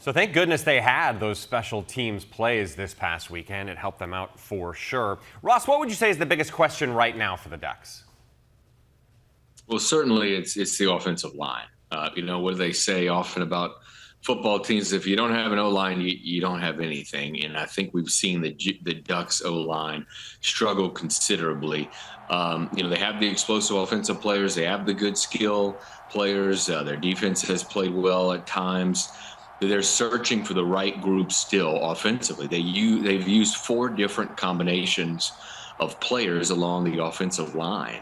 So thank goodness they had those special teams plays this past weekend. It helped them out for sure. Ross, what would you say is the biggest question right now for the Ducks? Well, certainly it's the offensive line. What do they say often about football teams? If you don't have an O-line, you don't have anything. And I think we've seen the Ducks O-line struggle considerably. They have the explosive offensive players. They have the good skill players. Their defense has played well at times. They're searching for the right group still offensively. They've used 4 different combinations of players along the offensive line.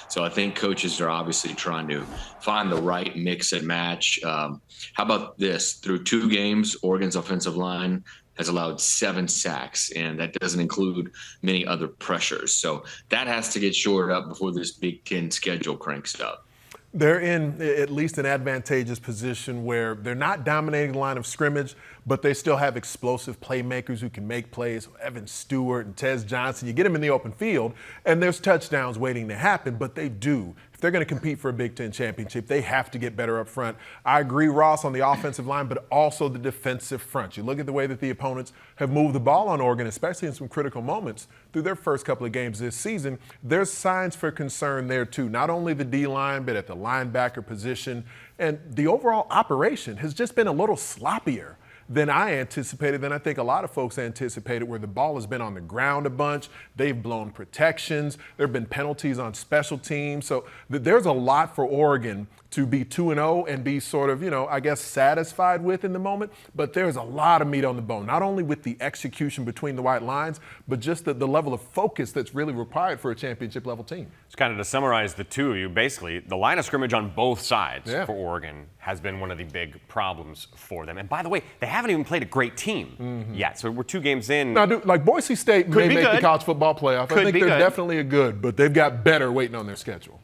So I think coaches are obviously trying to find the right mix and match. How about this? Through 2 games, Oregon's offensive line has allowed 7 sacks, and that doesn't include many other pressures. So that has to get shored up before this Big Ten schedule cranks up. They're in at least an advantageous position where they're not dominating the line of scrimmage, but they still have explosive playmakers who can make plays. Evan Stewart and Tez Johnson, you get them in the open field, and there's touchdowns waiting to happen, but they do. If they're going to compete for a Big Ten championship, they have to get better up front. I agree, Ross, on the offensive line, but also the defensive front. You look at the way that the opponents have moved the ball on Oregon, especially in some critical moments through their first couple of games this season. There's signs for concern there, too. Not only the D-line, but at the linebacker position. And the overall operation has just been a little sloppier than I anticipated, than I think a lot of folks anticipated, where the ball has been on the ground a bunch. They've blown protections. There have been penalties on special teams. So there's a lot for Oregon to be 2-0 and be sort of, I guess, satisfied with in the moment. But there's a lot of meat on the bone, not only with the execution between the white lines, but just the level of focus that's really required for a championship level team. It's kind of to summarize the two of you, basically, the line of scrimmage on both sides for Oregon has been one of the big problems for them. And by the way, they haven't even played a great team yet. So we're 2 games in. Now, like Boise State may make the college football playoff. I think they're definitely a good, but they've got better waiting on their schedule.